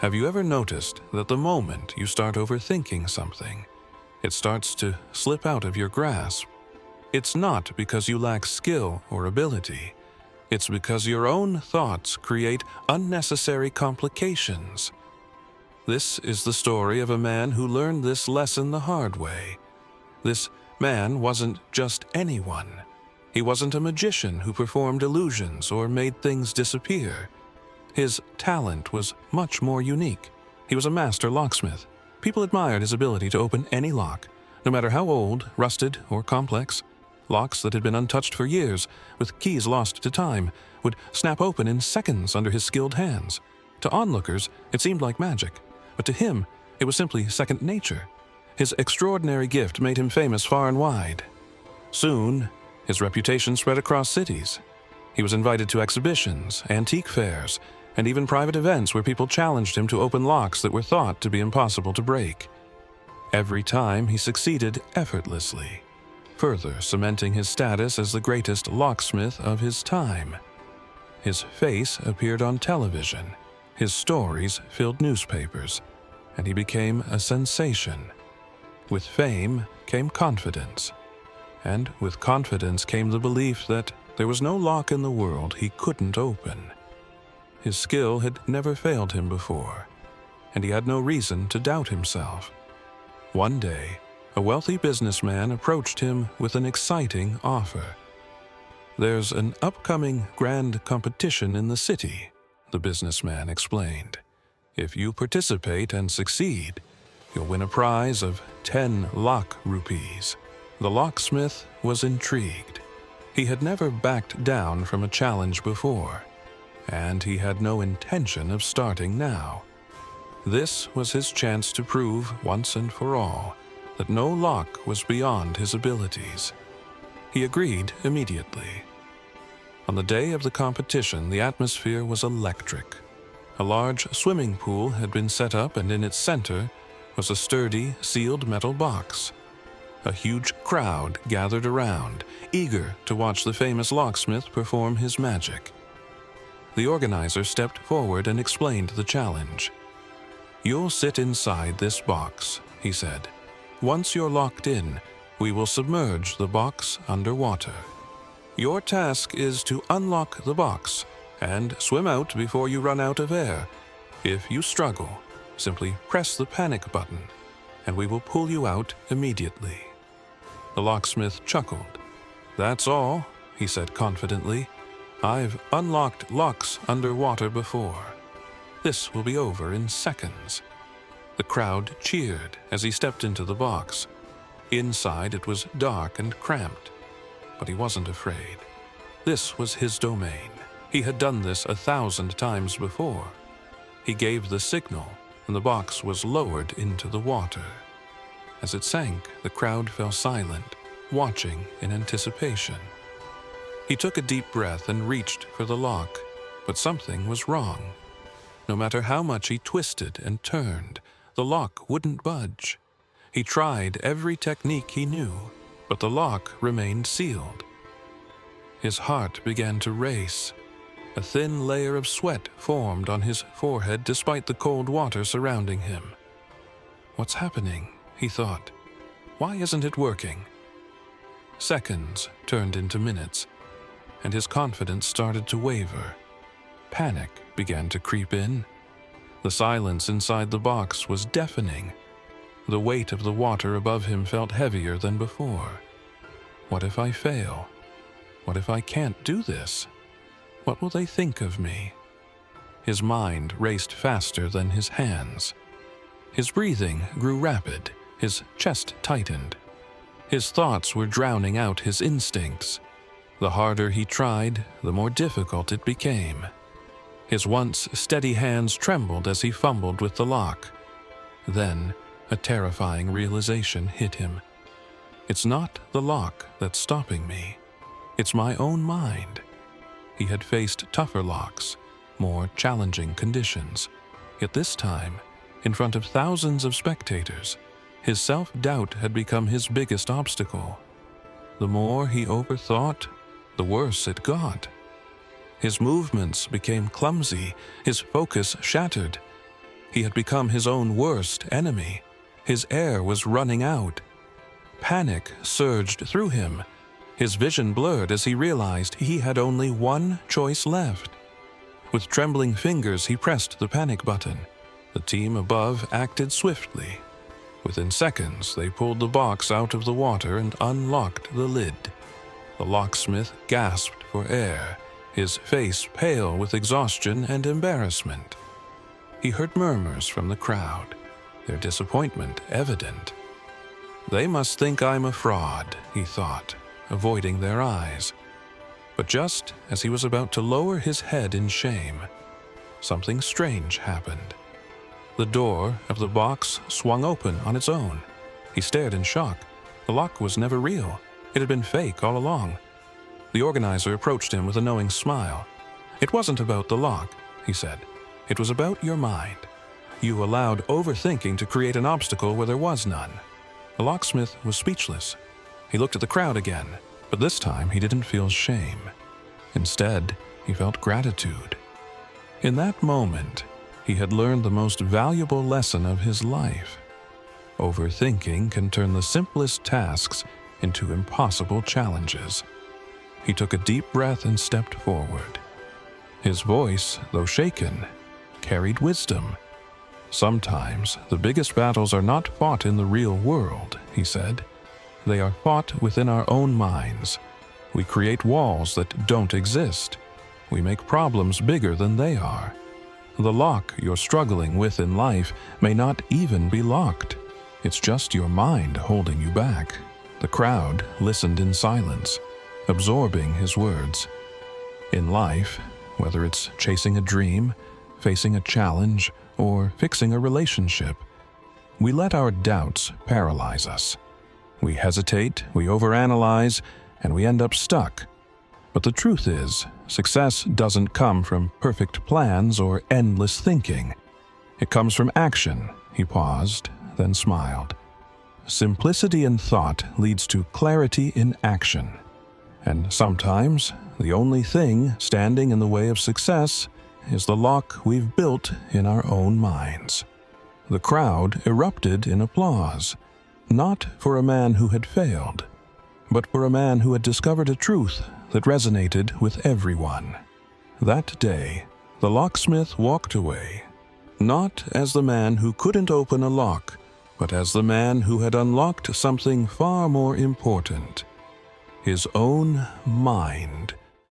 Have you ever noticed that the moment you start overthinking something, it starts to slip out of your grasp? It's not because you lack skill or ability. It's because your own thoughts create unnecessary complications. This is the story of a man who learned this lesson the hard way. This man wasn't just anyone. He wasn't a magician who performed illusions or made things disappear. His talent was much more unique. He was a master locksmith. People admired his ability to open any lock, no matter how old, rusted, or complex. Locks that had been untouched for years, with keys lost to time, would snap open in seconds under his skilled hands. To onlookers, it seemed like magic, but to him, it was simply second nature. His extraordinary gift made him famous far and wide. Soon, his reputation spread across cities. He was invited to exhibitions, antique fairs, and even private events where people challenged him to open locks that were thought to be impossible to break. Every time he succeeded effortlessly, further cementing his status as the greatest locksmith of his time. His face appeared on television, his stories filled newspapers, and he became a sensation. With fame came confidence, and with confidence came the belief that there was no lock in the world he couldn't open. His skill had never failed him before, and he had no reason to doubt himself. One day, a wealthy businessman approached him with an exciting offer. "There's an upcoming grand competition in the city," the businessman explained. "If you participate and succeed, you'll win a prize of 10 lakh rupees." The locksmith was intrigued. He had never backed down from a challenge before, and he had no intention of starting now. This was his chance to prove once and for all that no lock was beyond his abilities. He agreed immediately. On the day of the competition, the atmosphere was electric. A large swimming pool had been set up, and in its center was a sturdy, sealed metal box. A huge crowd gathered around, eager to watch the famous locksmith perform his magic. The organizer stepped forward and explained the challenge. "You'll sit inside this box," he said. "Once you're locked in, we will submerge the box underwater. Your task is to unlock the box and swim out before you run out of air. If you struggle, simply press the panic button, and we will pull you out immediately." The locksmith chuckled. "That's all," he said confidently. "I've unlocked locks underwater before. This will be over in seconds." The crowd cheered as he stepped into the box. Inside it was dark and cramped, but he wasn't afraid. This was his domain. He had done this 1,000 times before. He gave the signal, and the box was lowered into the water. As it sank, the crowd fell silent, watching in anticipation. He took a deep breath and reached for the lock, but something was wrong. No matter how much he twisted and turned, the lock wouldn't budge. He tried every technique he knew, but the lock remained sealed. His heart began to race. A thin layer of sweat formed on his forehead despite the cold water surrounding him. "What's happening?" he thought. "Why isn't it working?" Seconds turned into minutes, and his confidence started to waver. Panic began to creep in. The silence inside the box was deafening. The weight of the water above him felt heavier than before. What if I fail? What if I can't do this? What will they think of me? His mind raced faster than his hands. His breathing grew rapid, his chest tightened. His thoughts were drowning out his instincts. The harder he tried, the more difficult it became. His once steady hands trembled as he fumbled with the lock. Then, a terrifying realization hit him. It's not the lock that's stopping me. It's my own mind. He had faced tougher locks, more challenging conditions. Yet this time, in front of thousands of spectators, his self-doubt had become his biggest obstacle. The more he overthought, the worse it got. His movements became clumsy, his focus shattered. He had become his own worst enemy. His air was running out. Panic surged through him. His vision blurred as he realized he had only one choice left. With trembling fingers, he pressed the panic button. The team above acted swiftly. Within seconds, they pulled the box out of the water and unlocked the lid. The locksmith gasped for air, his face pale with exhaustion and embarrassment. He heard murmurs from the crowd, their disappointment evident. They must think I'm a fraud, he thought, avoiding their eyes. But just as he was about to lower his head in shame, something strange happened. The door of the box swung open on its own. He stared in shock. The lock was never real. It had been fake all along. The organizer approached him with a knowing smile. "It wasn't about the lock," he said. "It was about your mind. You allowed overthinking to create an obstacle where there was none." The locksmith was speechless. He looked at the crowd again, but this time he didn't feel shame. Instead, he felt gratitude. In that moment, he had learned the most valuable lesson of his life. Overthinking can turn the simplest tasks into impossible challenges. He took a deep breath and stepped forward. His voice, though shaken, carried wisdom. "Sometimes the biggest battles are not fought in the real world," he said. "They are fought within our own minds. We create walls that don't exist. We make problems bigger than they are. The lock you're struggling with in life may not even be locked. It's just your mind holding you back." The crowd listened in silence, absorbing his words. In life, whether it's chasing a dream, facing a challenge, or fixing a relationship, we let our doubts paralyze us. We hesitate, we overanalyze, and we end up stuck. But the truth is, success doesn't come from perfect plans or endless thinking. It comes from action. He paused, then smiled. Simplicity in thought leads to clarity in action. And sometimes, the only thing standing in the way of success is the lock we've built in our own minds. The crowd erupted in applause, not for a man who had failed, but for a man who had discovered a truth that resonated with everyone. That day, the locksmith walked away, not as the man who couldn't open a lock, but as the man who had unlocked something far more important: his own mind.